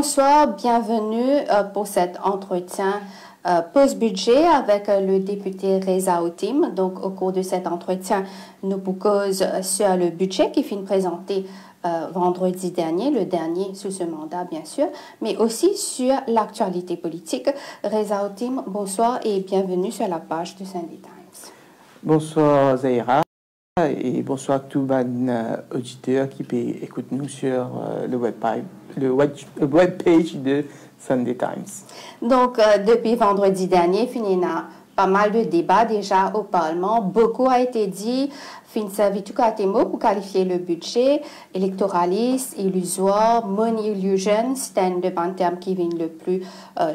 Bonsoir, bienvenue pour cet entretien post-budget avec le député Reza Otim. Donc, au cours de cet entretien, nous vous cause sur le budget qui finit présenté vendredi dernier, le dernier sous ce mandat, bien sûr, mais aussi sur l'actualité politique. Reza Otim, bonsoir et bienvenue sur la page du Sunday Times. Bonsoir, Zahira. Et bonsoir à tous les auditeurs qui écoutent nous sur le webpage de Sunday Times. Donc, depuis vendredi dernier, il y a pas mal de débats déjà au Parlement. Beaucoup a été dit. Fin servi tout cas mots pour qualifier le budget électoraliste, illusoire, money illusion, c'est un des termes qui viennent le plus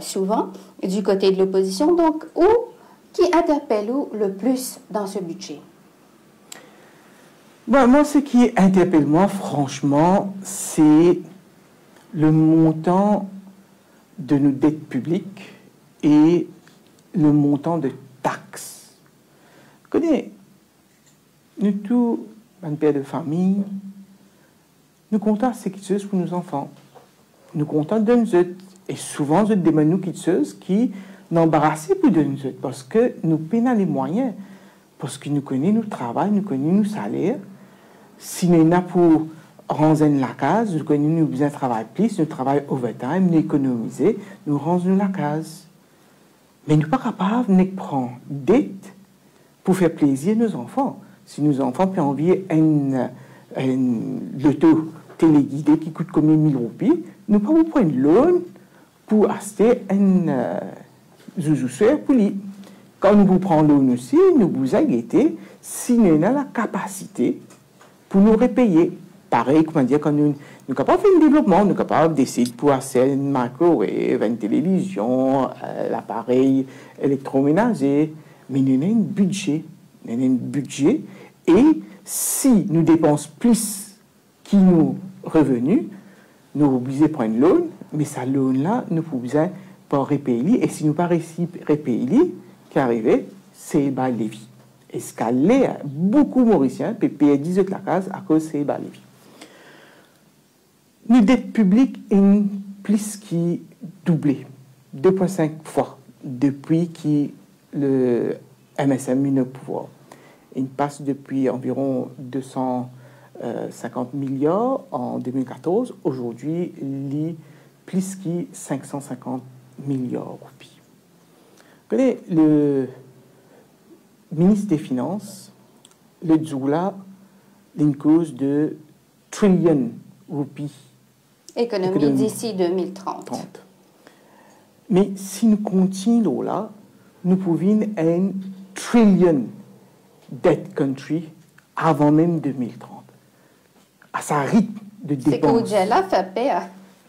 souvent du côté de l'opposition. Donc, qui interpelle le plus dans ce budget? Bon, moi, ce qui interpelle moi, franchement, c'est le montant de nos dettes publiques et le montant de taxes. Vous connaissez, nous tous, un père de famille, nous comptons ces choses pour nos enfants. Nous comptons de nous autres. Et souvent, nous demandons nous quelque chose qui nous embarrassent pour de nous autres parce que nous payons les moyens. Parce que nous connaissons notre travail, nous connaissons nos salaires. Si nous avons pour rendre la case, nous connaissons nous besoin de travailler plus, nous travaillons overtime, nous économiser, nous rendons la case. Mais nous ne sommes pas capables de prendre dette pour faire plaisir à nos enfants. Si nos enfants peuvent envier l'auto téléguidé qui coûte combien 1000 roupies, nous ne pouvons pas prendre loan pour acheter un zouzousseur pour lui. Quand nous vous prenons loan aussi, nous vous inquiétez si nous avons la capacité pour nous repayer. Pareil, comment dire, quand nous sommes capables de faire un développement, nous sommes capables d'essayer pour acheter une microwave, une télévision, l'appareil électroménager, mais nous avons un budget. Nous avons un budget et si nous dépensons plus que nos revenus, nous sommes obligés de prendre loan, mais ce loan-là, nous pouvons pas repayer. Et si nous ne pas réussi à repayer, qui arrive, c'est les vies. Et ce qu'elle beaucoup Mauriciens peuvent payer 10 de la case à cause de ces lévis. Nos dettes publiques ont plus qui doublé, 2,5 fois depuis que le MSM est au pouvoir. Il passe depuis environ 250 milliards en 2014. Aujourd'hui, il est plus que 550 milliards de roupies. Vous connaissez le ministre des Finances, le Djoula, une cause de trillion roupies. Économie d'ici 2030. Mais si nous continuons là, nous pouvons un trillion debt country avant même 2030. À sa rythme de dépenses. C'est que là fait peur.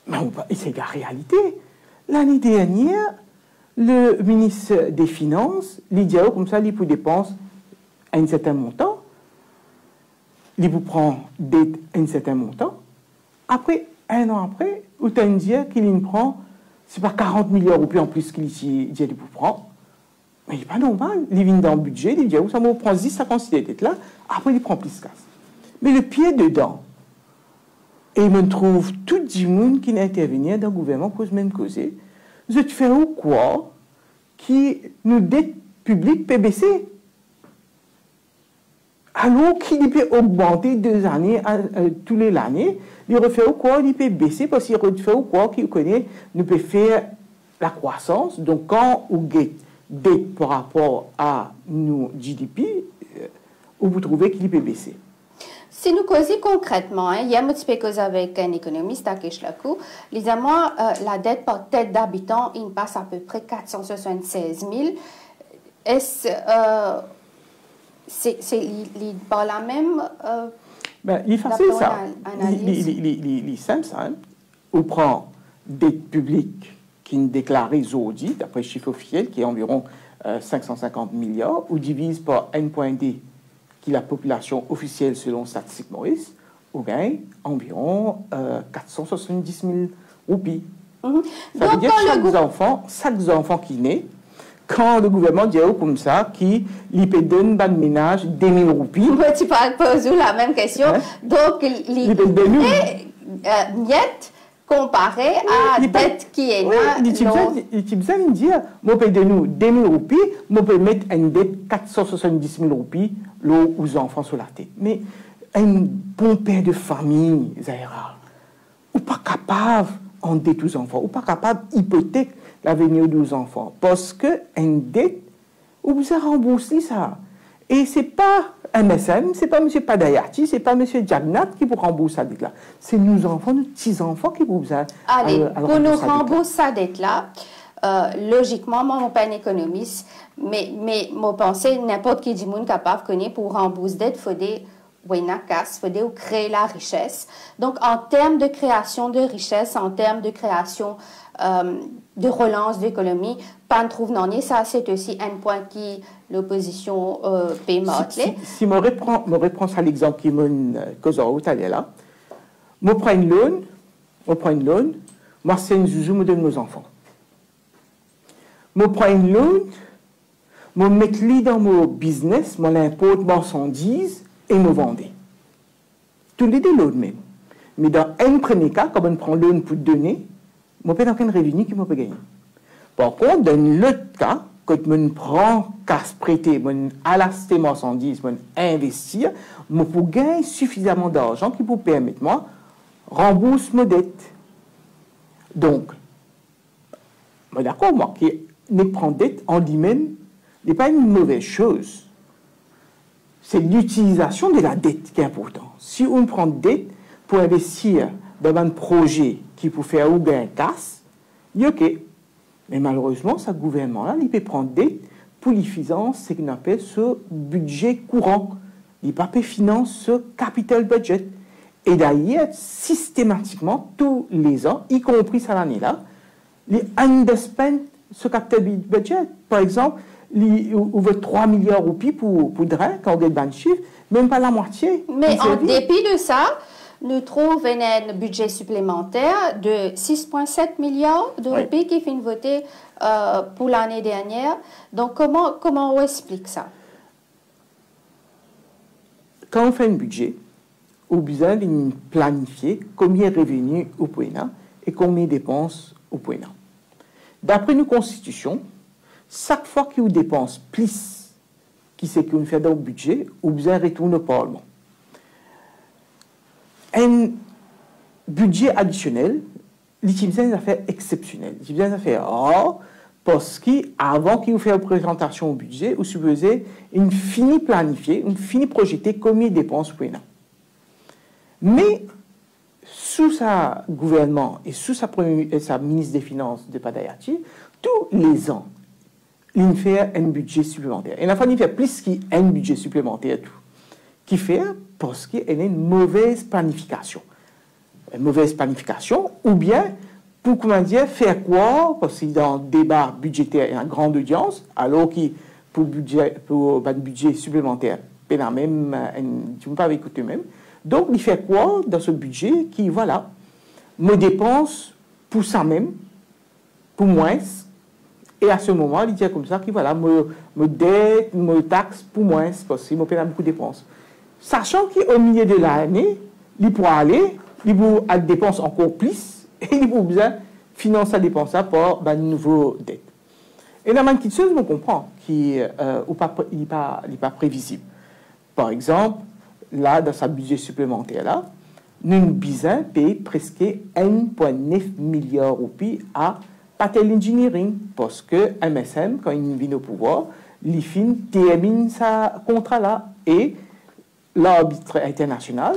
Mais c'est la réalité. L'année dernière, le ministre des Finances, il dit comme ça, il peut dépenser à un certain montant, il vous prend dette à un certain montant. Après, un an après, vous avez dit qu'il prend, c'est pas 40 milliards ou plus en plus qu'il vous prend. Mais il n'est pas normal. Il vient dans le budget, il dit, ça me prend 10, ça considère d'être là, après il prend plus de casse. Mais le pied dedans, et il me trouve tout le monde qui intervenir dans le gouvernement pour même causer. Vous êtes fait ou quoi qui nous dette publique peut baisser? Alors qu'il peut augmenter 2 années, tous les années, il refait ou quoi, il peut baisser parce qu'il refait ou quoi, qui connaît, nous peut faire la croissance. Donc quand on get dette par rapport à nos GDP, vous trouvez qu'il peut baisser. Si nous causons concrètement, il y a un petit peu cause avec un économiste à Keshlakou, moi, la dette par tête d'habitant, il passe à peu près 476 000. Est-ce c'est par la même il fait ça. Il simple. On prend dette publique qui est déclarée aujourd'hui, d'après le chiffre officiel, qui est environ 550 milliards, ou divise par N.D, qui est la population officielle selon Statistique Maurice, on gagne environ 470 000 roupies. Ça veut dire que chaque enfant qui naît, quand le gouvernement dit comme ça, qui lui donne un ménage 2 000 roupies. Moi, tu parles poser la même question. Donc, il donne comparé à la dette qui est là. Il y a dire, moi, paye de nous 2 000 roupies, moi, peux mettre une dette 470 000 roupies là aux enfants sur la tête. Mais un bon père de famille, Zahira, ou pas capable d'endetter aux enfants, ou pas capable d'hypothèquer l'avenir des enfants. Parce que une dette, vous avez remboursé ça. Et ce n'est pas MSM, ce n'est pas M. Padayati, ce n'est pas M. Jagnat qui vous rembourse cette dette-là. C'est nos enfants, nos petits-enfants qui vous avez. Allez, pour nous rembourser cette dette-là, logiquement, moi, je ne suis pas un économiste, mais je pense que n'importe qui dit est capable de connaître pour rembourser dette, il faut créer la richesse. Donc, en termes de création de richesse, en termes de création de relance de l'économie, pas de trouve non, ça c'est aussi un point qui l'opposition peut marteler. Si je reprends ça l'exemple qui m'a causé tout à l'heure là, je prends une loan, moi c'est une zouzou, me donne nos enfants. Je prends une loan, je mets dans mon business, je l'importe marchandises et me vendais. Tous les deux loans même. Mais dans un premier cas, quand on prend loan pour donner, je n'ai pas aucun revenu qui peut gagner. Par contre, dans l'autre cas, quand je prends casse prêté, je acheter marchandises, je investir, je peux gagner suffisamment d'argent qui peut permettre moi rembourser mes dettes. Donc, je suis d'accord, moi, qui ne prend dette en lui-même n'est pas une mauvaise chose. C'est l'utilisation de la dette qui est importante. Si on prend dette pour investir dans un projet qui peut faire ou bien casse, il est OK. Mais malheureusement, ce gouvernement-là, il peut prendre dette pour les financer ce qu'on appelle ce budget courant. Il peut pas financer ce capital budget. Et d'ailleurs, systématiquement, tous les ans, y compris cette année-là, il underspend ce capital budget. Par exemple, il ouvre 3 milliards de roupies pour drain, quand on regarde le chiffre, même pas la moitié. Mais en dépit de ça, nous trouvons un budget supplémentaire de 6,7 milliards de roupies qui finit voter pour l'année dernière. Donc, comment on explique ça? Quand on fait un budget, on a besoin de planifier combien de revenus au point et combien de dépenses au point. D'après nos constitutions, chaque fois qu'on dépense plus qui c'est qu'on fait dans le budget, on a besoin de retourner au Parlement. Un budget additionnel, l'utilisation des affaires exceptionnelles. L'utilisation des affaires rares, parce qu'avant qu'il vous fasse une présentation au budget, vous supposez une finie planifiée, une finie projetée combien de dépenses pour un an. Mais, sous sa gouvernement et sous sa ministre des Finances de Padayati, tous les ans, il fait un budget supplémentaire. Et la fois, il fait plus qu'un budget supplémentaire, tout. Qui fait parce qu'il y a une mauvaise planification. Une mauvaise planification, ou bien, pour comment dire, faire quoi, parce que dans le débat budgétaire, il y a une grande audience, alors que pour un budget supplémentaire, il y a même, tu ne peux pas écouter même. Donc, il fait quoi dans ce budget qui, voilà, me dépense pour ça même, pour moins, et à ce moment, il dit comme ça, qui voilà, me dette, me taxe pour moins, parce qu'il me paye beaucoup de dépenses. Sachant qu'au milieu de l'année, il pourra aller, il pourra dépenser encore plus, et il pourra besoin financer la dépense par une nouvelle dette. Et dans une petite chose, on comprend qu'il n'est pas prévisible. Par exemple, là, dans sa budget supplémentaire, là, nous besoin payer presque 1,9 milliard de roupies à Patel Engineering, parce que MSM, quand il vient au pouvoir, l'IFIN termine sa contrat là, et l'arbitre international,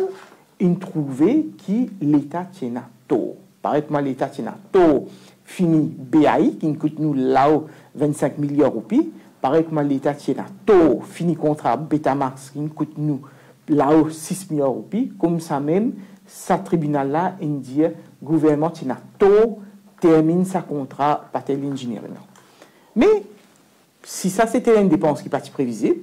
il trouvait que l'État tient à tort. Par exemple, l'État tient à tort fini BAI, qui coûte nous là 25 milliards de roupies. Par exemple, l'État tient à tort fini contrat Betamax, qui coûte nous là 6 milliards de roupies. Comme ça même, ce tribunal-là, il dit le gouvernement tient à tort termine sa contrat Patel Engineering. Mais, si ça c'était une dépense qui n'est pas prévisible,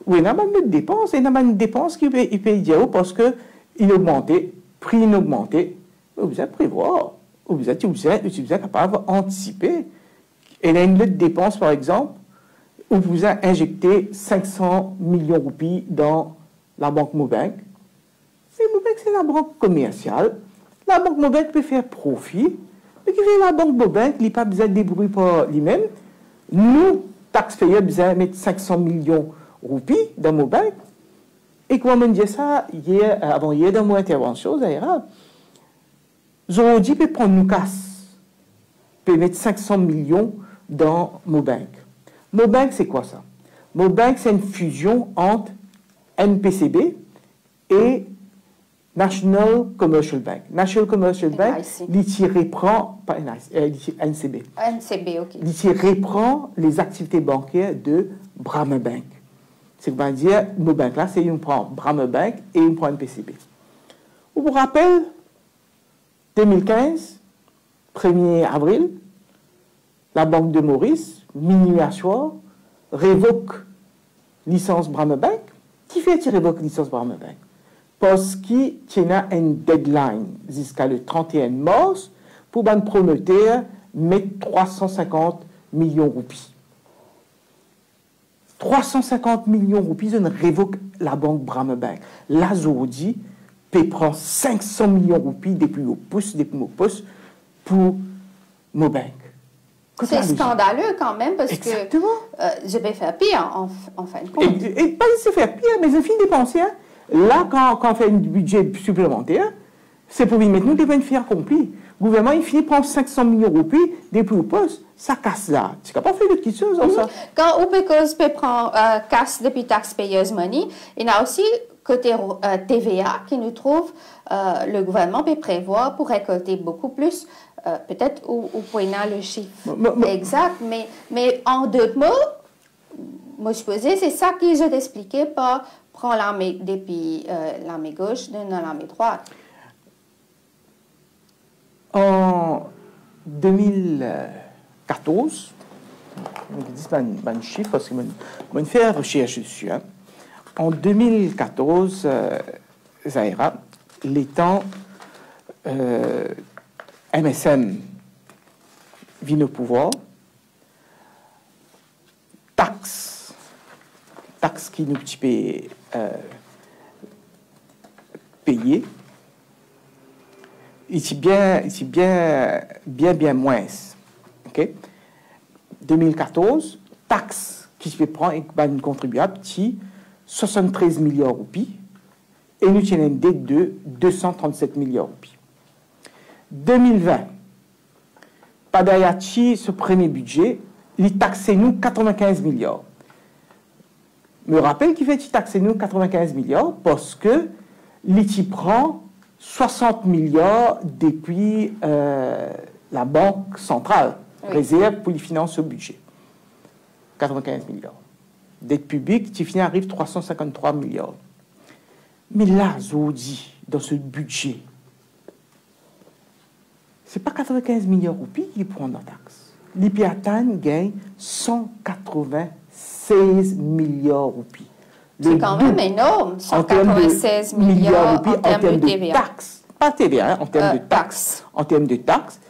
oui, il y a une dépense, et il y a une dépense qui peut dire parce qu'il augmentait, prix augmenté, vous êtes prévoir, vous êtes capable d'anticiper. Et il y a une autre dépense, par exemple, où vous avez injecté 500 millions de roupies dans la banque Mobank. C'est la banque commerciale. La banque Mobank peut faire profit, mais qui fait la banque Mobank, il n'a pas besoin de débrouiller par lui-même. Nous, taxpayeurs, besoin de mettre 500 millions de roupies dans Mobank. Et comment on dit ça, hier, avant-hier, dans mon intervention, Zahira, Zorodi peut prendre une casse, peut mettre 500 millions dans Mobank. Mobank, c'est quoi ça? Mobank, c'est une fusion entre NPCB et National Commercial Bank. National Commercial Bank, il reprend, pas NCB. NCB, ok. Il reprend les activités bancaires de Brahma Bank. C'est-à-dire, Mobank, là, c'est une prend Brahma Bank et une prend NPCB. On vous rappelle, 2015, 1er avril, la Banque de Maurice, minuit à soir, révoque licence Brahma Bank. Qui fait qu'il révoque licence Brahma Bank? Parce qu'il y a un deadline jusqu'à le 31 mars pour un promoteur mettre 350 millions de roupies. 350 millions de roupies, on révoque la banque Brahma Bank. L'Azodi prend 500 millions de roupies depuis au pouce pour Mobank. C'est scandaleux quand même parce Exactement. que je vais faire pire en fin de compte. Et pas se faire pire, mais je finis dépenser. Là, quand on fait un budget supplémentaire, c'est pour lui mettre nous des bénéfices accomplis. Le gouvernement, il finit par prendre 500 millions de roupies depuis au poste, ça casse là. Tu n'as pas fait d'autres choses dans ça. Quand OPECOS peut prendre casse depuis Taxpayers Money, il y a aussi côté TVA qui nous trouve, le gouvernement peut prévoir pour récolter beaucoup plus. Peut-être où point le chiffre exact, mais en d'autres mots, moi je posais, c'est ça que je t'expliquais par prendre l'armée depuis l'armée gauche dans l'armée droite. En 2014, je dis pas un chiffre parce que je fais une recherche dessus. Hein. En 2014, Zahira, l'étant MSM vient au pouvoir, taxe qui nous peut payer, ici bien moins. Okay? 2014, taxe qui se prend et une contribuable qui 73 milliards de roupies et nous tenons une dette de 237 milliards de roupies. 2020, Padayachi, ce premier budget, il taxait nous 95 milliards. Me rappelle qu'il fait taxer nous 95 milliards parce que l'ITI prend 60 milliards depuis la Banque centrale, réserve pour les finances au budget. 95 milliards. Dette publique, qui arrive 353 milliards. Mais là, Zodi, dans ce budget, ce n'est pas 95 milliards de roupies qui prend la taxe. L'IPATAN gagne 196 milliards de roupies. C'est quand même énorme, 196 milliards en termes de TVA. Taxes. Pas TVA, en termes de taxes. En termes de taxes.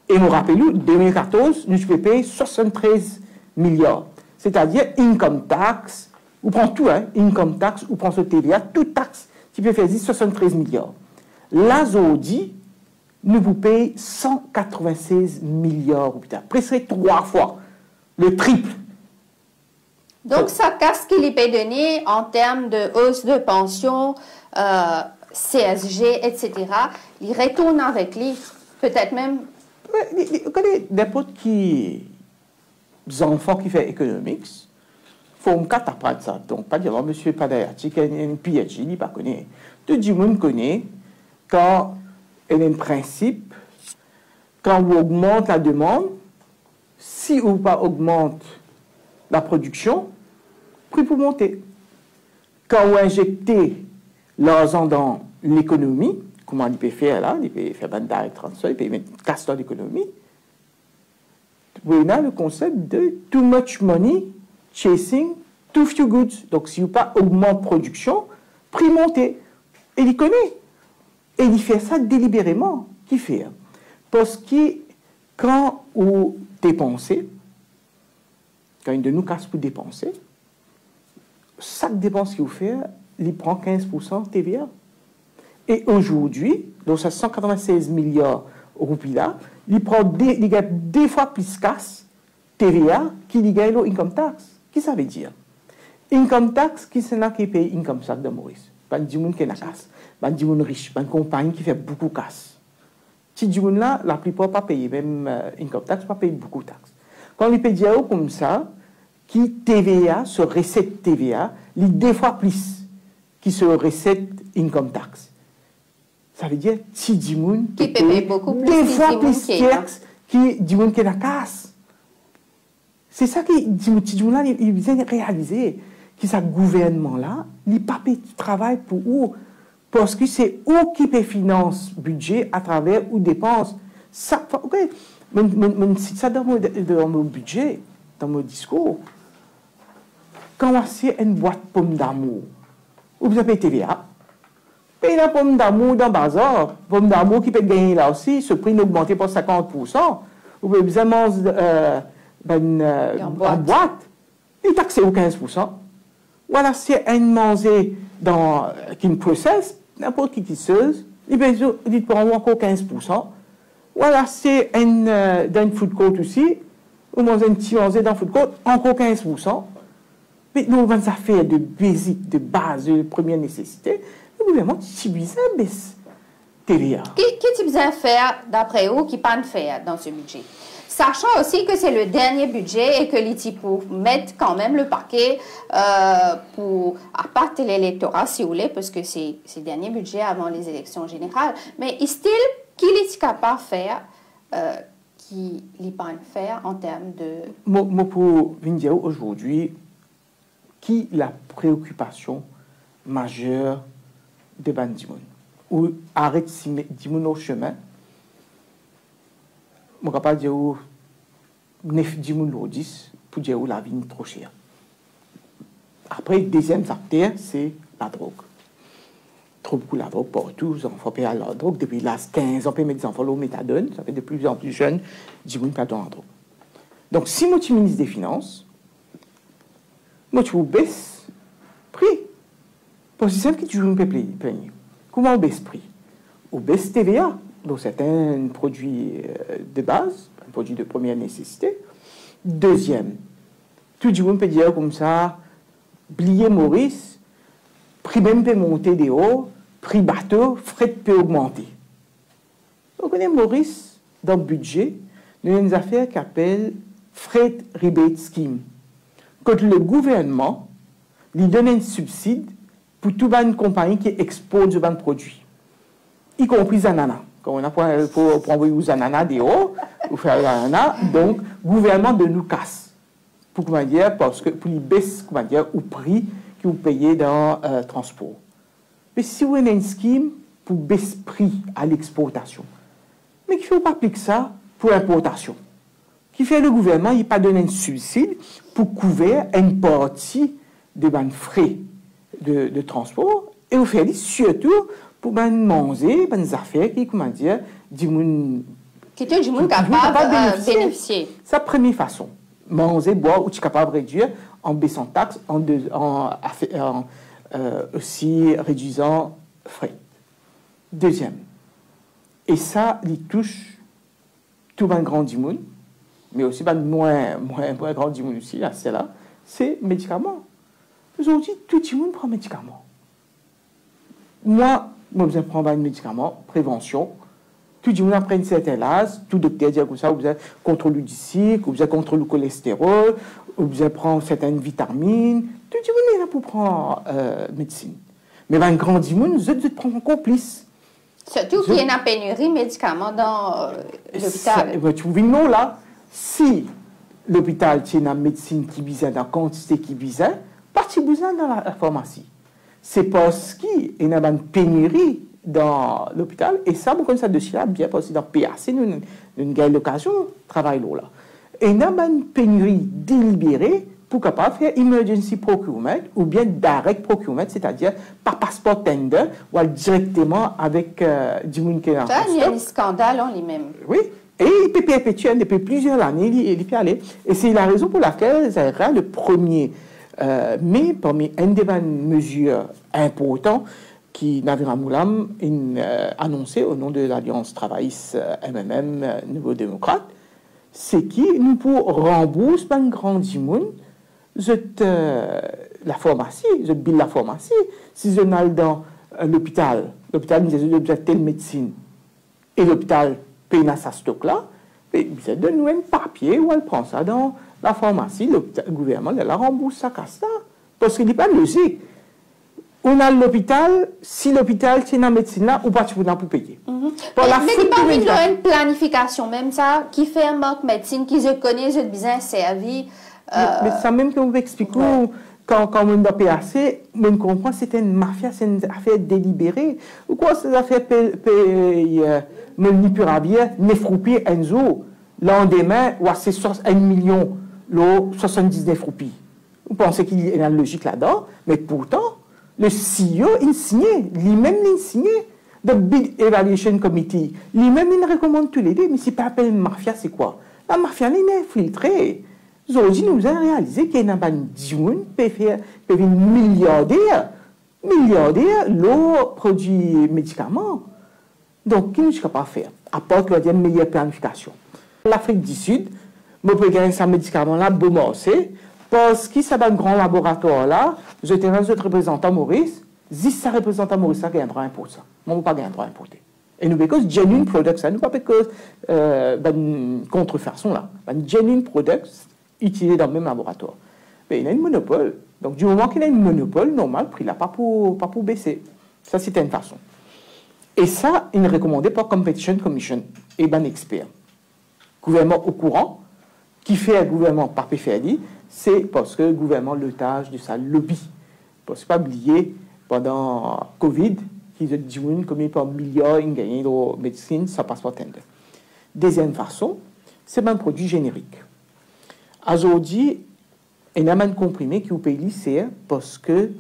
Et nous rappelons, 2014, nous devons payer 73 milliards. C'est-à-dire income tax, ou prend tout, hein, income tax, ou prend ce TVA, toute taxe qui peut faire 73 milliards. La Zodi, nous vous payons 196 milliards, presque 3 fois, le triple. Donc, ça casse qu'il y peut donner en termes de hausse de pension, CSG, etc. Il retourne avec lui, peut-être même. Vous connaissez n'importe qui enfants qui fait economics, il faut me apprendre ça. Donc, pas dire, monsieur Padayati, qui a une PhD, il pas connaît. Tout le monde connaît quand il y a un principe, quand on augmente la demande, si on pas augmente la production, prix pour monter. Quand on injecte l'argent dans l'économie, comment il peut faire là, il peut faire un direct transfer, il peut mettre casse dans l'économie. On a le concept de too much money chasing too few goods. Donc, si on pas augmente production, prix monter. Et il connaît. Et il fait ça délibérément. Qui fait? Parce que quand on dépense, quand une de nous casse pour dépenser, chaque dépense qu'il fait, il prend 15% de TVA. Et aujourd'hui, dans ces 196 milliards de roupies là, il prend deux fois plus casse TVA qu'il gagne l'income tax. Qu'est-ce que ça veut dire? Income tax, qui c'est là qui paye income tax de Maurice? Pas du monde qui a casse, pas du monde riche, pas une compagnie qui fait beaucoup de casse. Si du monde là, la plupart pas payer même income tax, pas payer beaucoup de taxes. Quand les paye comme ça, qui TVA sur recette TVA, les deux fois plus qui sur recette income tax. Ça veut dire si du monde qui paye beaucoup plus, deux fois plus taxes qui du monde qui a la casse. C'est ça que du monde là, il vient réaliser. Que ce gouvernement-là, il n'a pas fait de travail pour eux. Parce que c'est eux qui paient finance budget à travers ou dépenses. Ça, ok, ça dans mon budget, dans mon discours. Quand c'est une boîte pomme d'amour, vous avez TVA, payez la pomme d'amour dans le bazar, pomme d'amour qui peut gagner là aussi, ce prix n'a augmenté par 50%. Vous pouvez bien manger en boîte, il est taxé au 15%. Voilà, c'est un manger dans une process, n'importe qui tisseuse, il dit pour encore 15%. Voilà, c'est dans une food court aussi, vous mangez un petit manger dans le food court, encore 15%. Mais nous, on va faire de basiques, de base, de première nécessité. Le gouvernement, tu besoin de baisse TVA. Qu'est-ce que tu besoin faire, d'après vous, qui pas de faire dans ce budget? Sachant aussi que c'est le dernier budget et que l'ITI pour mettre quand même le paquet pour, à part l'électorat, si vous voulez, parce que c'est le dernier budget avant les élections générales. Mais est-il qu'il est capable de faire, qu'il n'est pas faire en termes de... Moi, pour venir aujourd'hui, qui est la préoccupation majeure de Bandimoun? Ou arrête Dimoun au chemin? Je ne peux pas dire 9 Dimoun ou 10 pour dire que la vie est trop chère. Après, le deuxième facteur, c'est la drogue. Trop beaucoup la drogue partout, les enfants payent la drogue. Depuis l'âge 15 ans, on peut mettre des enfants au méthadone. Ça fait de plus en plus jeunes, Dimoun pas dans la drogue. Donc, si moi, tu ministre des Finances, moi, tu baisses le prix. Parce que c'est simple que tu veux me payer. Comment on baisse le prix? On baisse TVA. Donc, c'est un produit de base, un produit de première nécessité. Deuxième, tout le monde peut dire comme ça, oubliez Maurice, prix même peut monter des hauts, prix bateau, fret peut augmenter. Donc, on connaît Maurice, dans le budget, nous avons une affaire qui s'appelle Freight Rebate Scheme. Quand le gouvernement lui donne un subside pour toute une compagnie qui exporte un produit, y compris Zanana. Quand on a pour envoyer aux ananas des hauts, ou faire des ananas, donc le gouvernement de nous casse. Pour comment dire, parce que pour les baisses, comment dire, au prix que vous payez dans le transport. Mais si vous avez une scheme pour baisser le prix à l'exportation, mais qu'il ne faut pas appliquer ça pour l'importation. Qui fait le gouvernement, il n'a pas donné un subside pour couvrir une partie des frais de transport, et vous faites surtout pour manger des affaires qui, comment dire, du monde capable de bénéficier. C'est la première façon. Manger, boire, ou tu es capable de réduire en baissant taxes, aussi réduisant frais. Deuxième, et ça, il touche tout le grand du monde, mais aussi moins grand du monde aussi, c'est là, c'est médicaments. Aujourd'hui, tout le monde prend médicaments. Moi, je prends un médicament, prévention. Tout le monde prend un certain âge, tout docteur dit que ça, vous avez contrôle du sucre, vous avez contrôle du cholestérol, vous avez prendre certaines vitamines. Tout le monde est là pour prendre médecine. Mais un grand monde, vous prendre encore plus. Surtout qu'il y a une pénurie de médicaments dans l'hôpital. Tu vois, non, là, si l'hôpital tient une médecine qui vise, dans la quantité qui vise, pas de besoin dans la pharmacie. C'est parce qu'il y a une pénurie dans l'hôpital, et ça, vous connaissez ça dessus là, bien parce que dans le PAC, nous avons l'occasion de travailler là. Et il y a une pénurie délibérée pour capable faire emergency procurement ou bien direct procurement, c'est-à-dire par passeport tender ou directement avec du monde qui est en ça, il y a un scandale en lui-même. Oui. Et il peut perpétuer depuis plusieurs années, il peut aller. Et c'est la raison pour laquelle Zaira, le 1er mai, parmi une des mesures importantes, qui Navira Moulam annoncé au nom de l'Alliance travailliste MMM Nouveau Démocrate, c'est qui nous pour rembourser un grand dimoun la pharmacie, je bille la pharmacie. Si je n'ai dans l'hôpital nous dit telle médecine et l'hôpital paye sa stock là, vous donne un papier où elle prend ça dans la pharmacie, le gouvernement la rembourse sa casse là. Parce qu'il n'est pas logique. On a l'hôpital, si l'hôpital tient la médecine là, ou pas tu pour payer. Mais il n'y a pas une planification, même ça, qui fait un manque médecine, qui se connaît, je bien servi. Mais ça même que vous expliquez, quand on doit payer, on comprend que c'est une mafia, c'est une affaire délibérée. Ou quoi, c'est une affaire manipulable, nefroupi, enzo, lendemain, ou c'est 1 million, 79 roupies. Vous pensez qu'il y a une logique là-dedans, mais pourtant, le CEO, il signait, lui-même, il signait. The Bid Evaluation Committee, lui-même, il recommande tous les deux, mais si pas appelé mafia, c'est quoi? La mafia, elle est infiltrée. Aujourd'hui, nous avons réalisé qu'il y a un dimoun qui peut être milliardaire, l'eau produit médicaments. Donc, qu'est-ce qu'on peut faire? À part qu'il y a une meilleure planification. L'Afrique du Sud, je peux gagner ce médicament-là, bon marché, parce que c'est un grand laboratoire là, je tenais un autre représentant Maurice, si ça représentant Maurice, ça gagne 1%. Moi, je ne peux pas gagner 1%. Et nous, parce que genuine products, ça, nous pas parce que contrefaçon là, genuine products utilisés dans le même laboratoire. Mais il y a un monopole. Donc, du moment qu'il y a un monopole, normal, le prix là, pas pour baisser. Ça, c'était une façon. Et ça, il est recommandé par Competition Commission et ben expert. Gouvernement au courant, qui fait un gouvernement par PFLI, c'est parce que le gouvernement l'otage de sa lobby. Parce que pas oublier, pendant Covid, qu'ils ont dit combien par milliards ils gagnent de médecine, ça passe pas tendre. Deuxième façon, c'est un produit générique. Aujourd'hui, il y a un comprimé qui au pays lycée parce qu'il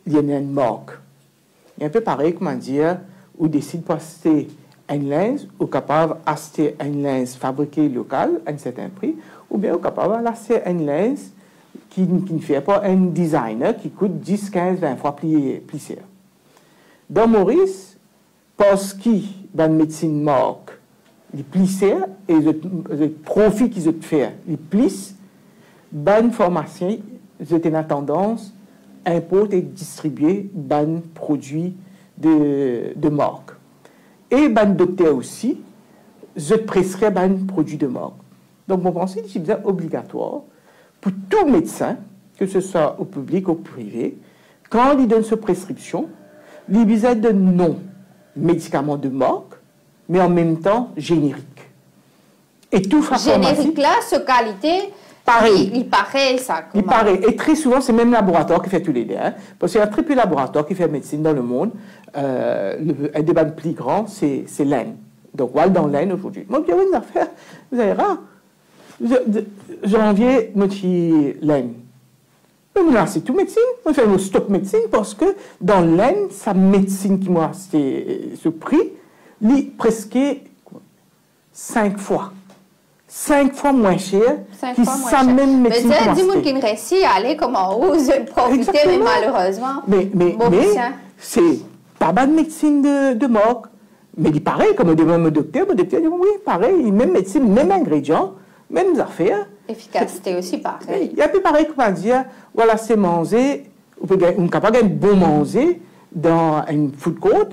y a une marque. Il y a un peu pareil, comment dire, où décide de acheter une lens, ou capable d'acheter une lens fabriquée locale à un certain prix, ou bien capable d'acheter une lens qui ne fait pas un designer qui coûte 10, 15, 20 fois plus cher. Dans Maurice, parce qu'il y a une médecine marque, les plus cher et le profit qu'ils ont fait, les plus, bonne formation, ils ont tendance à importer et distribuer des produits de marque. Et les docteurs aussi, je prescris des produits de marque. Donc, mon conseil, c'est obligatoire pour tout médecin, que ce soit au public ou au privé, quand il donne sa prescription, il besoin de non médicaments de marque, mais en même temps générique. Et tout générique là, ce qualité, pareil. Il paraît ça. Il paraît. Et très souvent, c'est même le laboratoire qui fait tous les deux. Hein, parce qu'il y a très peu de laboratoires qui font médecine dans le monde. Un débat plus grand, c'est l'Inde. Donc, voilà, dans l'Inde aujourd'hui. Moi, il y a une affaire, vous avez rare. Janvier, notre l'Inde. Mais là, c'est tout médecine. On fait nos stock médecine parce que dans l'Inde, sa médecine qui m'a acheté ce prix, il est presque 5 fois. 5 fois moins cher que sa même médecine. Mais c'est des gens qui ne réussissent à aller comme en haut, profiter, mais malheureusement. Mais c'est pas mal de médecine de marque. Mais il paraît, comme on demande au docteur dit oui, pareil, même médecine, même ingrédients, mêmes affaires. Efficacité aussi, pareil. Il y a plus pareil qu'on va dire, voilà, c'est manger, on peut capable de bon manger dans une food court,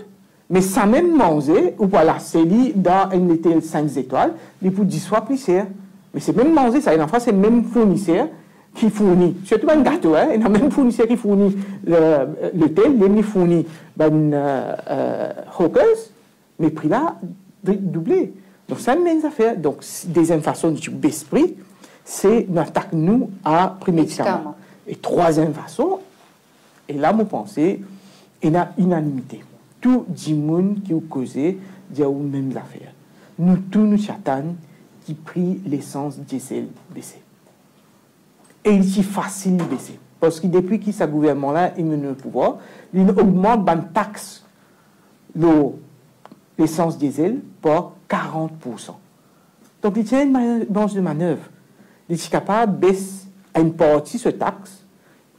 mais sans même manger, ou voilà, c'est lui dans un hôtel 5 étoiles, il pour 10 fois plus cher. Mais c'est même manger, ça, et en France, c'est même fournisseur qui fournit, surtout un gâteau, hein, il y a même fournisseur qui fournit l'hôtel, il fournit hawkers, mais prix là, doublé. Donc, ça, même affaire. Donc, deuxième façon de baisser prix, c'est d'attaquer nous à prix médicaments. Et troisième façon, et là, mon pensée, il y a unanimité. Tout le monde qui a causé des mêmes affaires. Nous tous nous chatons qui prient l'essence diesel baisser. Et il est facile de baisser. Parce que depuis que ce gouvernement-là est mené au pouvoir, il augmente la taxe l'essence diesel par 40%. Donc il tient une marge de manœuvre. Il est capable de baisser une partie de cette taxe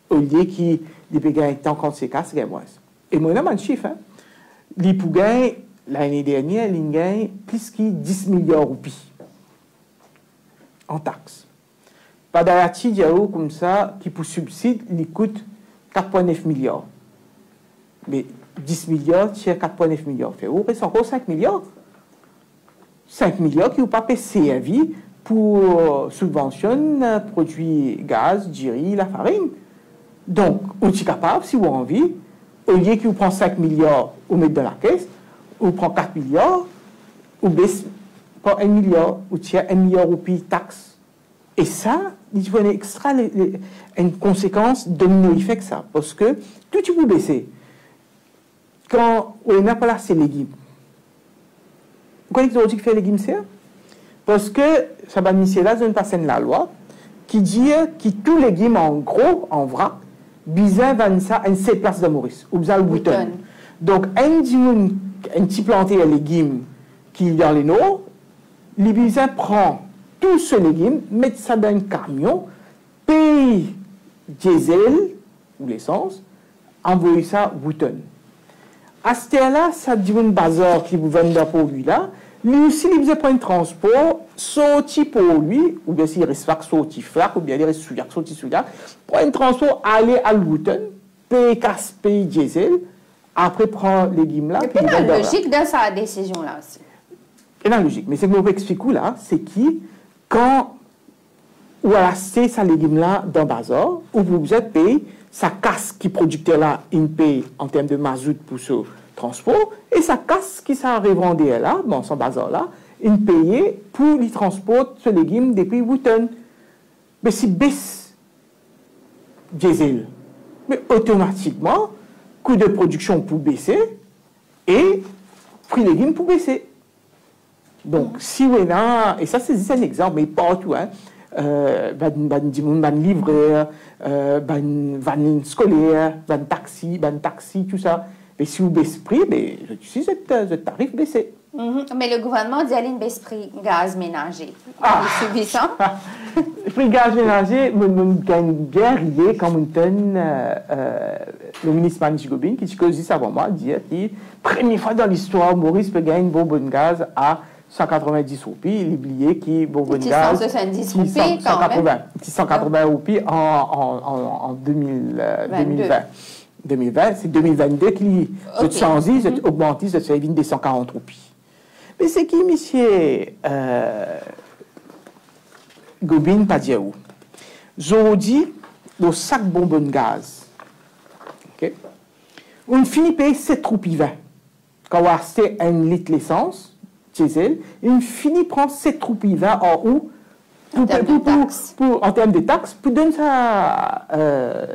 au lieu qu'il ait en conséquence, c'est moins. Et moi, on a un chiffre. Hein. Les pour gagner, l'année dernière, ils gagnent plus que 10 milliards de roupies en taxes. Pas d'arati diao comme ça, qui pour subside, il coûte 4,9 milliards. Mais 10 milliards, c'est 4,9 milliards. Fait, il reste encore 5 milliards. 5 milliards qui n'ont pas payé à vie pour subventionner produits gaz, du riz, la farine. Donc, on est capable, si vous avez envie, au lieu que vous prenez 5 milliards, vous mettez dans la caisse, vous prenez 4 milliards, vous baissez pas 1 milliard, vous tirez 1 milliard de roupies taxes. Et ça, il faut une conséquence domino effet que ça. Parce que tout tu peux baisser. Quand on n'a pas là, c'est légumes. Vous connaissez aujourd'hui qui fait légumes, c'est? Parce que ça va initier là, une personne la loi qui dit que tous les légumes, en gros, en vrac, bizarre va ça à une seule place de Maurice, ou bien Wooton. Donc, un petit planté de légumes qui est dans les nord, les bizarres prend tout ce légume, met ça dans un camion, paye diesel, ou l'essence, envoie ça à Wooton. À ce temps-là, ça dit un bazar qui vous vend dans produit-là. Lui aussi, il besoin prendre un transport, sorti pour lui, ou bien s'il reste sorti flac, ou bien il reste sorti souillac, prendre un transport, aller à Wooton, payer casse, payer diesel, après prendre les légumes là. Il y a une logique dans sa décision là aussi. Il y a une logique, mais ce que je vous explique là, c'est que quand vous achetez ces légumes là dans le bazar, vous êtes payé, sa casse qui producteur là, il paye en termes de mazout pour ce transport, et sa casse qui s'est revendue là, dans son bazar là, il paye pour les transports ce légume depuis Wooton. Mais si baisse diesel, mais automatiquement, coût de production pour baisser et prix légumes pour baisser. Donc, si on a, et ça c'est un exemple, mais partout, hein, livreur, van scolaire, van taxi, tout ça. Mais si vous baissez le prix, mais je suis ce tarif baissé. Mais le gouvernement dit qu'il baisse le prix gaz ménager. C'est suffisant. Le prix gaz ménager, je gagne bien rié quand le ministre Manish Gobin, qui dit ça avant moi, dit que première fois dans l'histoire, Maurice peut gagner un bonbonne gaz à 190 roupies, il oubliait qui bonbonne gaz 170 roupies 680 roupies en 2020. 2020, c'est 2022 qui se change, se augmente, se fait des 140 roupies. Mais c'est qui, monsieur Gobin Padiaou? Aujourd'hui, le sac bonbonne gaz, okay? On finit payer 7 roupies 20. Quand on a acheté 1 litre d'essence, diesel, il finit prendre 7 roupies 20 en haut en termes de taxes pour donner sa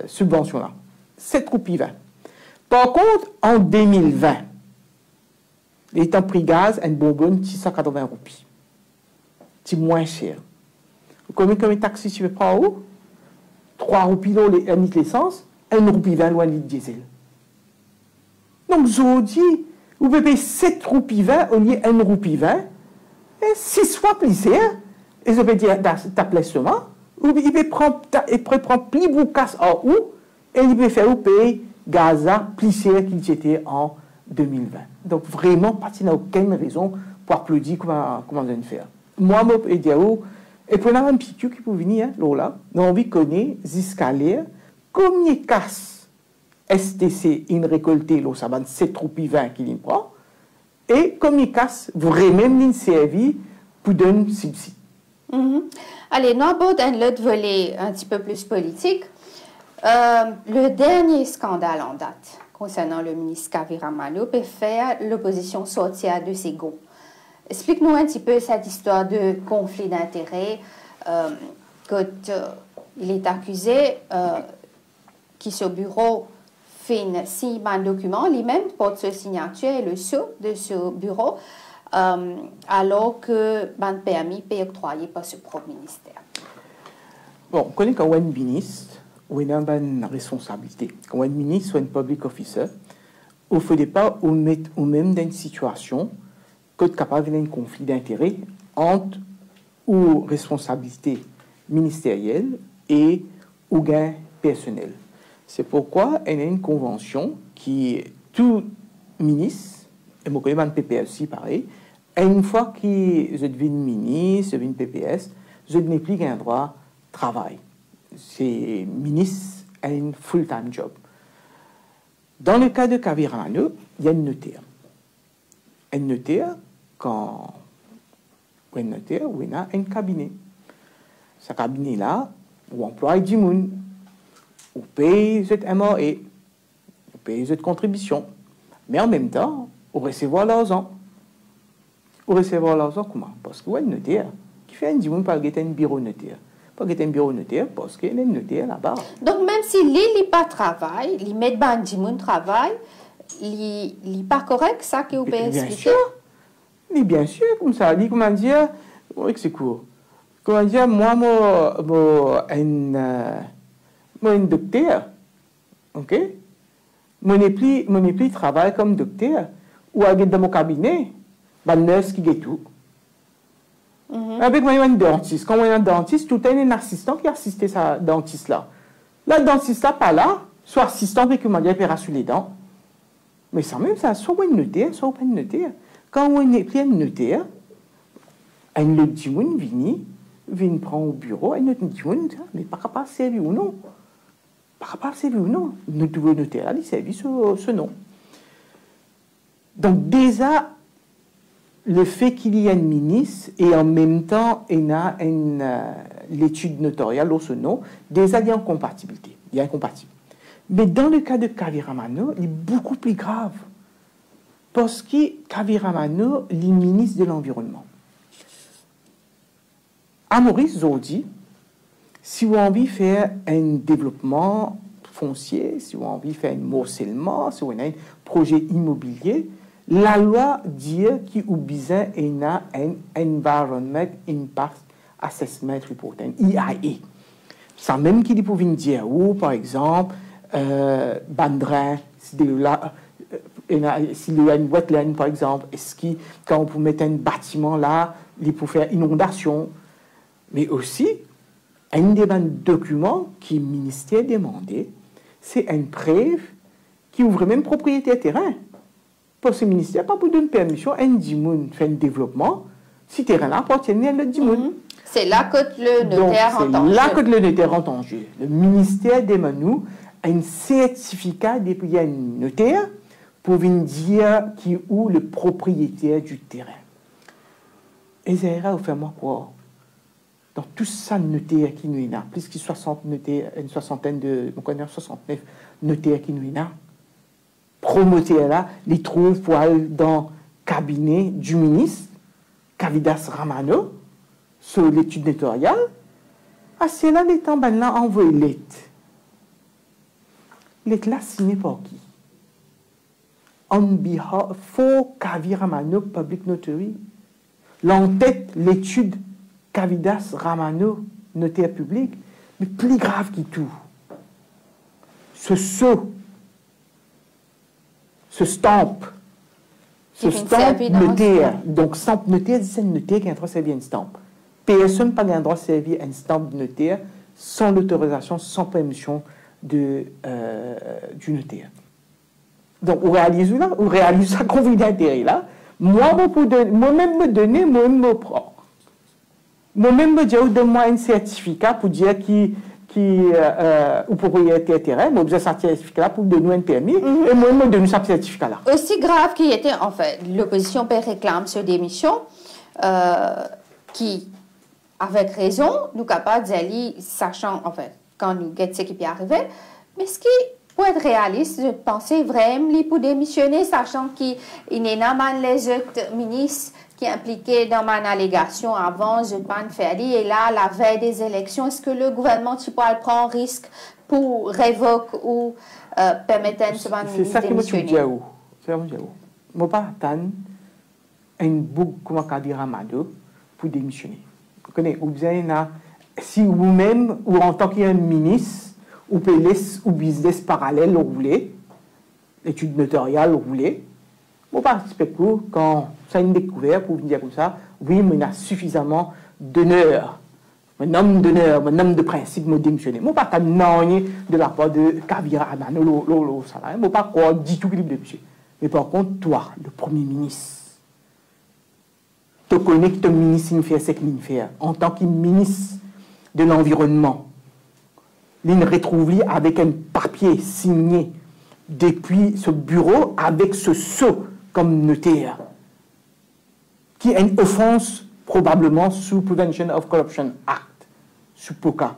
subvention-là. 7 roupies 20. Par contre, en 2020, il est en prix gaz, une bonbonne, 680 roupies. C'est moins cher. Combien de taxi tu veux prendre où? 3 roupies un litre d'essence, 1 roupie 20 ou 1 litre diesel. Donc, aujourd'hui, vous pouvez payer 7 roupies 20 au lieu de 1 roupie 20, et 6 fois plus cher, et vous pouvez dire, ta placement, ou il peut prendre plus de casse en haut, et il peut faire payer Gaza plus cher qu'il était en 2020. Donc, vraiment, il n'y a aucune raison pour applaudir comment on vient de faire. Moi, je vais dire, et pour un petit qui peut venir, là, on a envie de connaître, jusqu'à l'air, combien de casse STC in récolté, là, ça va 7 roupies 20 qu'il prend, et combien de casse vraiment il servi pour donner subside. Allez, nous abordons un autre volet un petit peu plus politique. Le dernier scandale en date concernant le ministre Kavira Malo peut faire l'opposition sortir de ses gonds. Explique-nous un petit peu cette histoire de conflit d'intérêts. Il est accusé qui ce bureau fait signe un document, lui-même porte sa signature et le sceau de ce bureau, alors que le permis peut octroyé par ce propre ministère. Bon, on connaît qu'un ministre, ou une responsabilité. Quand un ministre ou un public officer, il ne faut pas mettre même dans une situation que capable d'un conflit d'intérêts entre ou responsabilité ministérielle et ou gain personnel. C'est pourquoi il y a une convention qui tout ministre, et je connais un PPS aussi pareil, et une fois que je deviens ministre, je deviens PPS, je n'ai plus qu'un droit de travail. C'est ministre a un full-time job. Dans le cas de Kaviramano, il y a une notaire. Un notaire, quand un notaire, il y a un cabinet. Ce cabinet-là, on emploie du monde, on paye cette MRE, on paye cette contribution. Mais en même temps, on recevoir l'argent. On recevoir l'argent comment? Parce qu'il y a un notaire qui fait un dimanche par un bureau notaire. Pas un bureau notaire parce qu'il y a un notaire là-bas. Donc même si lui n'a pas de travail, il met un dimanche de travail, il n'est pas correct, ça que vous pouvez expliquer? Bien sûr. Mais bien sûr, comme ça, dit comment dire, c'est court. Comment dire, moi, un docteur, ok? Je n'ai plus travail comme docteur, ou dans mon cabinet, ma nurse qui est tout. Avec moi, un dentiste. Quand on a un dentiste, tout est un assistant qui assiste à ce dentiste-là. Le dentiste-là, pas là, soit assistant, mais comment dire, il sur les dents. Mais sans même ça, soit un notaire, soit pas un notaire. Quand on est pris un notaire, un le dimoun vient prendre au bureau, un autre dimoun, mais pas capable de servir ou non. Pas capable de servir ou non. Nous devons notaire, il servir ce nom. Donc déjà, le fait qu'il y ait un ministre et en même temps il y a l'étude notariale au ce nom, déjà il y a une compatibilité. Il y a incompatible. Mais dans le cas de Kaviramano, il est beaucoup plus grave. Parce que Kaviramano est ministre de l'Environnement. À Maurice Zordi, si vous avez envie de faire un développement foncier, si vous avez envie de faire un morcellement, si vous avez un projet immobilier, la loi dit qu'il y a besoin d'un Environment Impact Assessment Reporting, EIA. Ça même qu'il peut dire, ou par exemple, Bandrin, s'il y a une wetland, par exemple, est-ce que quand on peut mettre un bâtiment là, il peut faire inondation, mais aussi, un des documents que le ministère demandé, c'est une preuve qui ouvre même propriété terrain. Pour ce ministère, pas pour donner permission, un dimoun fait un développement, si terrain-là appartient à le dimoun. C'est là que le notaire entend. C'est là que le notaire entend. Le ministère demande nous un certificat depuis un notaire pour venir dire qui est où le propriétaire du terrain. Et ça ira vous faire moi quoi? Dans tout ça, notaire qui nous est là, plus que 60 notaires, une soixantaine de, on connaît 69 notaires qui nous est là. Promoteur là, les trouvent pour aller dans le cabinet du ministre, Kavidas Ramano, sur l'étude notariale. Ah, c'est là, les temps, ben là, envoyé lettre. Lettre là, signée par qui? On behalf for Kaviramano Public Notary. L'entête, l'étude Kavidas Ramano, notaire public, mais plus grave que tout. Ce sceau, ce stamp notaire. Donc, stamp notaire, c'est un notaire qui a un droit de servir une stamp. Personne n'a pas un droit de servir un stamp de notaire sans l'autorisation, sans permission du notaire. Donc, on réalise ça conflit d'intérêt là. Moi-même me donner, moi-même me prendre. Moi-même me dire, donne-moi un certificat pour dire ou propriétaire terrain, moi, besoin de ce certificat-là pour donner un permis, et moi, me donne ce certificat-là. Aussi grave qu'il était, en fait, l'opposition réclame sur démission, qui, avec raison, nous capables d'aller, sachant, en fait, quand nous guettons ce qui peut arriver, mais ce qui, pour être réaliste, je pensais vraiment pour démissionner, sachant qu'il y a les autres ministres qui impliqués dans ma allégation avant, je ne pas faire. Et là, la veille des élections, est-ce que le gouvernement prend risque pour révoquer ou permettre à ce ministre de démissionner? C'est ça que je dis à vous. Je ne vais pas attendre un bouc comme Kaviramano pour démissionner. Vous connaissez, si vous-même, ou en tant qu'un ministre, ou laisser ou business parallèle au roulé, étude notariale au roulé, je ne pas quand ça a une découverte pour vous dire comme ça, oui, mais il y a suffisamment d'honneur un homme d'honneur, un homme de principe, me démissionner. Moi, pas non de la part de Kavira Amano, ça là. Moi, pas quoi du tout libre de monsieur. Mais par contre, toi, le Premier ministre, tu connais que ton ministre il fait ce qu'il fait. En tant que ministre de l'Environnement, il retrouve avec un papier signé depuis ce bureau avec ce sceau comme notaire, qui est une offense probablement sous Prevention of Corruption Act, sous POCA.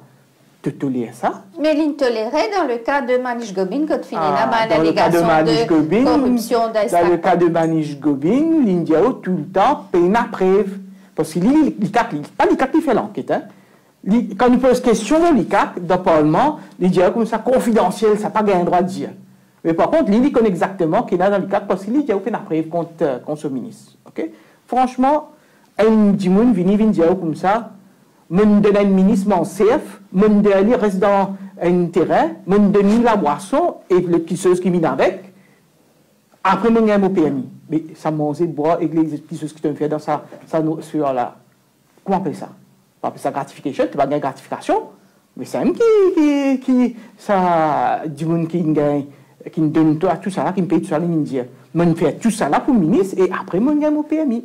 Tu tolérer ça? Mais il tolérait dans le cas de Manish Gobin, quand il a dans le cas de Manish Gobin, corruption dans le cas de Manish Gobin, l'India tout le temps peine à preuve. Parce qu'il pas l'ICAC qui fait l'enquête. Hein. Quand il pose question dans l'ICAC, dans le Parlement, il dit comme ça, confidentiel, ça n'a pas gagné le droit de dire. Mais par contre, il connaît exactement qu'il est dans l'ICAC parce qu'il dit qu'il a preuve contre ce ministre. Okay? Franchement, un dimoun vini dire comme ça, mon donne un ministre m'en serve, mon donne reste dans un terrain, mon donne la boisson et les pisseuses qui minent avec. Après, mon gagne au PMI. Mais ça mange bois et les pisseuses qui te fait dans ça sur là. Comment on appelle ça? On appelle ça gratification, tu vas gagner gratification. Mais c'est un qui ça, dimoun qui gagne, qui me donne tout ça là, qui me paye tout ça, il me dit, je fais tout ça là pour le ministre et après, mon gagne au PMI.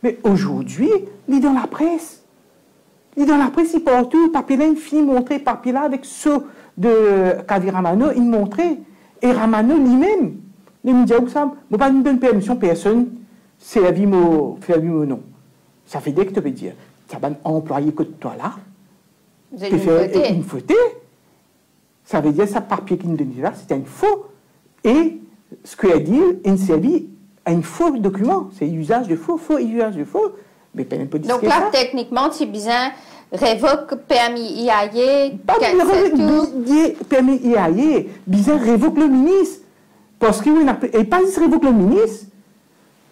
Mais aujourd'hui, il est dans la presse. Il est dans la presse, il partout. Papier là, il finit montrer papier là avec ceux de Kavira Ramano, il montrait. Et Ramano lui-même, il me dit, vous savez, je ne vais pas donner permission à personne, c'est la vie, mon nom. Ça fait dès que tu veux dire, tu as un employé que toi là, tu fais une faute. Ça veut dire, ça papier qu'il nous donne là, c'était une faux. Et ce qu'il a dit, il servi un faux document, c'est usage de faux, usage de faux. Mais pas un peu donc là, ça. Techniquement, tu bien révoque permis IAE, pas permis IAE, bien révoque le ministre. Parce qu'il et pas juste révoque le ministre,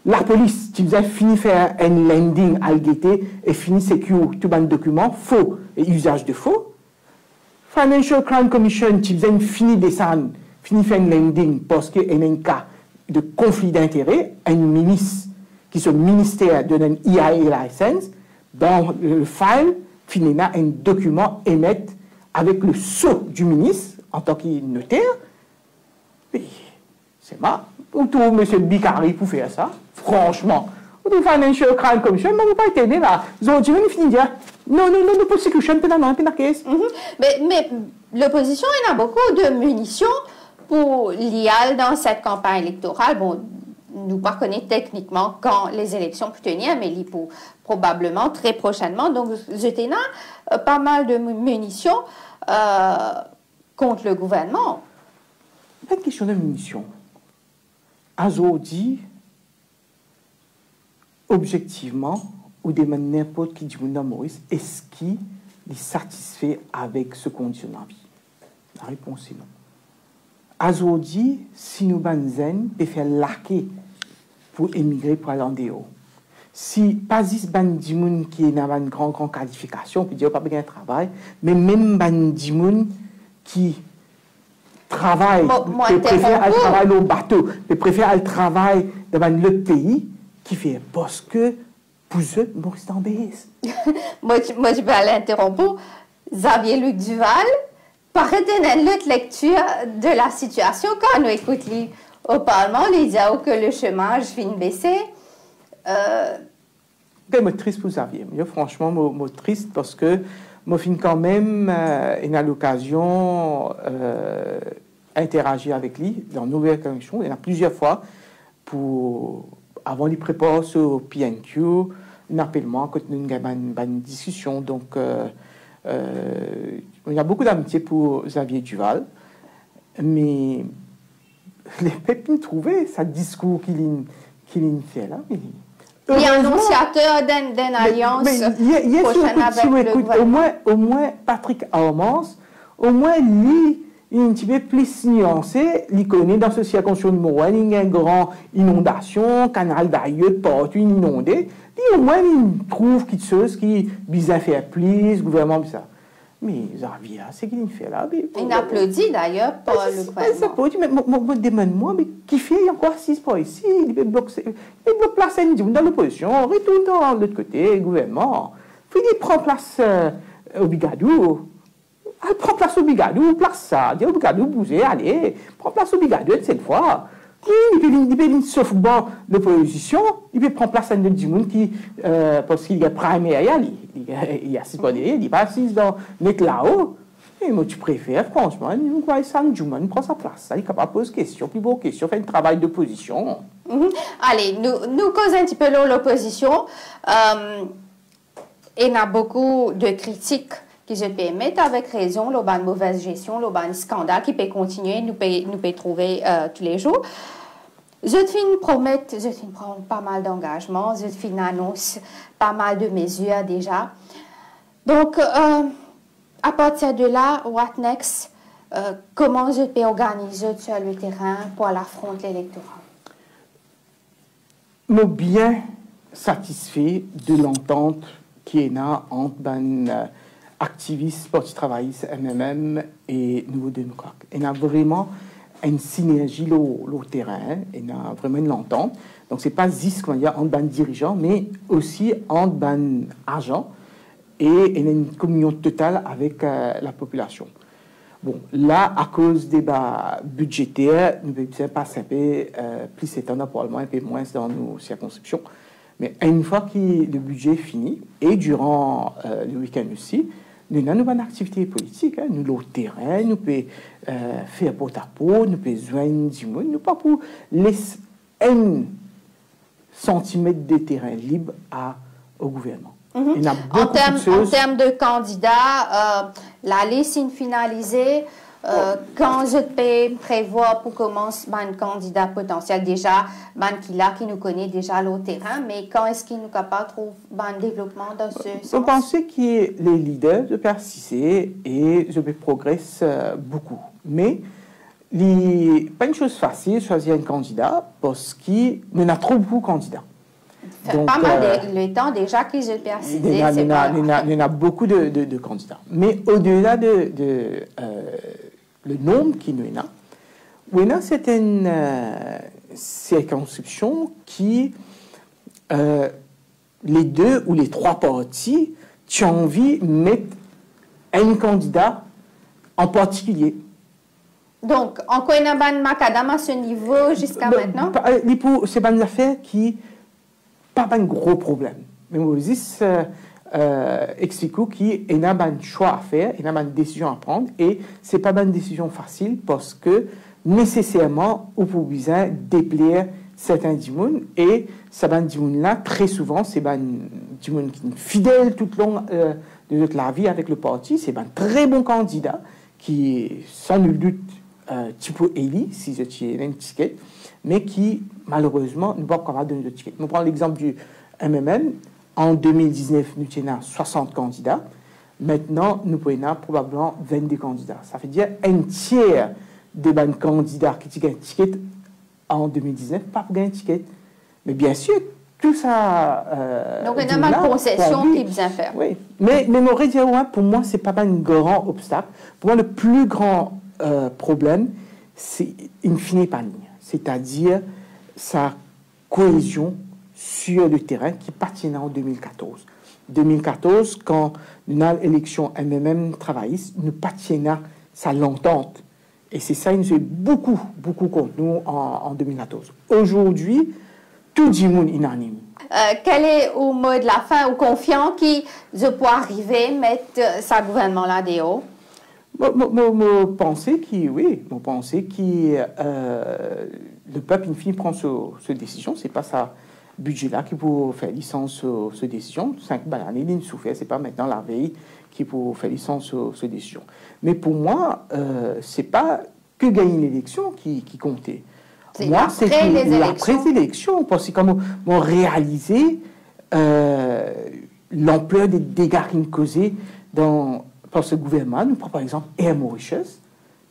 la police, tu faisais fini faire un landing à l'guetter et fini secure tout un document faux et usage de faux. Financial Crime Commission, tu faisais fini descendre, fini faire un landing parce qu'il y a un cas de conflit d'intérêt, un ministre qui est au ministère donne un IAE license, dans le file, finira un document émettre avec le sceau du ministre en tant que notaire. Mais c'est marrant. On trouve M. Bicari pour faire ça, franchement. On trouve Financial Crime Commission, mais on ne peut pas aider là. Ils ont dit, on finit de dire, non, prosecution, pas la case. Mais l'opposition, il y a beaucoup de munitions pour l'IAL dans cette campagne électorale. Bon, nous ne connaissons pas techniquement quand les élections peuvent tenir, mais pour probablement très prochainement. Donc, j'étais là, pas mal de munitions contre le gouvernement. Pas une question de munitions. Azo dit, objectivement, ou demande n'importe qui dit Maurice, est-ce qu'il est satisfait avec ce qu'on dit dans la vie? La réponse est non. Azo dit, si nous banzen, peut faire laquer pour émigrer pour aller en dehors. Si pas juste bandimoun qui est dans une grande qualification, on peut dire pas bien travail, mais même bandimoun qui travaille, qui préfère aller travailler au bateau, qui préfère aller travailler dans un autre pays, qui fait parce que pour eux, Maurice Dambès. Moi, je vais aller interrompre. Xavier Luc Duval, paraît une autre lecture de la situation quand nous écoutons au Parlement, il dit que le chômage vient de baisser. Je suis triste pour Xavier. Franchement, je suis triste parce que je fin quand même une l'occasion interagir avec lui dans une nouvelle connexion. Il y en a plusieurs fois avant de préparer ce PNQ, un appel moi quand nous avons une discussion. Donc, il y a beaucoup d'amitié pour Xavier Duval, mais les pépines trouvaient ce discours qu'il fait là. Mais, il y a un annonciateur d'une alliance prochaine avec le gouvernement. Au moins, Patrick Armans, au moins, lui, il est un petit peu plus nuancé. Il connaît dans ce circonstance numéro 1, il y a une grande inondation, canal d'ailleurs, partout inondé. Puis au moins, il trouve quelque chose qui vient faire plus, gouvernement, ça. Mais Xavier, c'est qu'il fait là. Il applaudit d'ailleurs pour le gouvernement. Mais demande-moi, mais qui fait encore 6 pas ici? Il bloque place dans l'opposition, retourne dans l'autre côté, le gouvernement. Puis il prend place au Bigadou. Elle prend place au Bigadou, place ça. Dit au Bigadou, bougez, allez, prends place au Bigadou cette fois. Il peut sauf bon l'opposition, il peut prendre place à un autre qui, parce qu'il est primaire, il y a six points, il n'est pas assis dans net là-haut. Et moi, tu préfères, franchement, nous voyons ça, nous prend sa place. Il est capable de poser questions, plus beaux questions, faire un travail d'opposition. Allez, nous causons un petit peu l'opposition. Il y a beaucoup de critiques qui se permettent avec raison, il y a une mauvaise gestion, il y a un scandale qui peut continuer, nous peut trouver tous les jours. Joséphine promet, Joséphine prend pas mal d'engagements, Joséphine annonce pas mal de mesures déjà. Donc, à partir de là, what next? Comment je peux organiser sur le terrain pour l'affronter l'électorat? Je suis bien satisfait de l'entente qui est là entre les activistes, partis travaillistes, MMM et Nouveau Démocrate. Il y a vraiment une synergie au terrain, il y a vraiment une entente. Donc, ce n'est pas juste entre les dirigeants, mais aussi entre les agents. Et il y a une communion totale avec la population. Bon, là, à cause des débats budgétaires, nous ne pouvons pas s'appeler plus s'étendre probablement un peu moins dans nos circonscriptions. Mais une fois que le budget est fini, et durant le week-end aussi, nous avons une activité politique. Nous avons le terrain, nous pouvons faire porte-à-porte, nous pouvons joindre du monde, nous pas pour laisser un centimètre de terrain libre au gouvernement. En termes de candidats, la liste est finalisée. Quand je peux prévoir pour commencer un candidat potentiel, déjà, qui nous connaît déjà le terrain, mais quand est-ce qu'il nous capable de trouver un développement dans ce sens? Je pense que les leaders de persister et je progresse beaucoup. Mais pas une chose facile de choisir un candidat parce qu'il y en a trop beaucoup de candidats. Donc, pas mal le temps déjà qu'ils se persistent. Il y en a beaucoup de candidats. Mais au-delà le nombre qui nous a, c'est une circonscription qui, les deux ou les trois partis, tu as envie de mettre un candidat en particulier. Donc, en quoi il y a un macadam à ce niveau jusqu'à maintenant? C'est pas une affaire qui pas un gros problème. Mais Moses explique qu'il y a un choix à faire, il y a une décision à prendre, et ce n'est pas une décision facile parce que nécessairement, vous pouvez besoin déplaire certains dimons, et ces dimons-là, très souvent, c'est un dimon qui est fidèle tout le long de notre la vie avec le parti, c'est un très bon candidat qui, sans nul doute, type Eli, si je tiens une ticket, mais qui, malheureusement, ne va pas capable de donner de ticket. Nous prenons l'exemple du MMM. En 2019, nous avons 60 candidats. Maintenant, nous avons probablement 22 candidats. Ça veut dire un tiers des candidats qui ont un ticket en 2019, pas pour gagner un ticket. Mais bien sûr, tout ça... donc, il y a une concession qui est bien faire. Oui, mais m'aurait dit, pour moi, ce n'est pas un grand obstacle. Pour moi, le plus grand problème, c'est in fine pas ligne. C'est-à-dire sa cohésion sur le terrain qui patinait en 2014. 2014, quand nous avons l'élection MMM travailliste, nous patinons sa l'entente. Et c'est ça qui nous fait beaucoup contre nous en 2014. Aujourd'hui, tout le monde est unanime. Quel est au mot de la fin, ou confiant qui peut arriver à mettre sa gouvernement-là dehors? Je pense que le peuple, in fine, prend cette décision. Ce n'est pas sa budget-là qui peut faire licence sur cette décision. 5 années, il souffert. Ce n'est pas maintenant la veille qui peut faire licence sur cette décision. Mais pour moi, ce n'est pas que gagner l'élection qui comptait. Moi, c'est après les élections. Parce que comme on réalisé l'ampleur des dégâts qu'il causait par ce gouvernement, nous prenons par exemple Air Mauritius,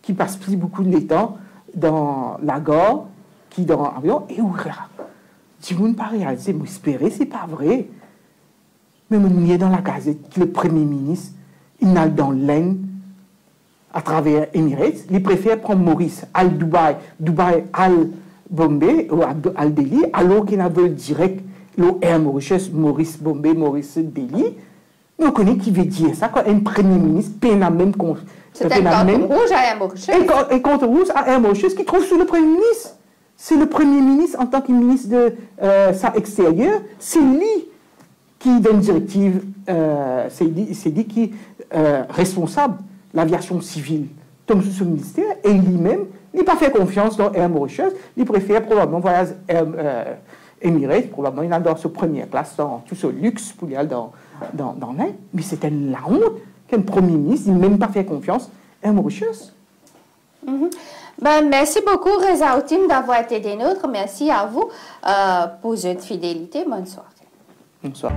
qui passe plus beaucoup de temps dans la gare, qui dans l'avion, et où là, si vous ne pas réalisé, mais espérez, c'est pas vrai. Mais on est dans la gazette que le Premier ministre, il n'a dans l'Inde, à travers Emirates, il préfère prendre Maurice à Dubaï, à Bombay, ou à Delhi, alors qu'il a vol direct, le Air Mauritius, Maurice Bombay, Maurice Delhi. Nous connaissons qui veut dire ça quand un premier ministre peine à même c'est un compte rouge à Air Mauritius. Un compte rouge à Air Mauritius qui trouve sur le premier ministre. C'est le premier ministre en tant que ministre de sa extérieur, c'est lui qui donne directive, c'est lui qui est responsable de l'aviation civile. Donc ce ministère, et lui-même, il n'a pas fait confiance dans Air Mauritius, il préfère probablement voyager Emirates, probablement il a dans ce première classe, dans tout ce luxe pour y aller dans l'Inde. Mais c'était la honte qu'un premier ministre n'ait même pas fait confiance à Air Mauritius. Ben, merci beaucoup, Reza Outim, d'avoir été des nôtres. Merci à vous pour votre fidélité. Bonne soirée. Bonne soirée.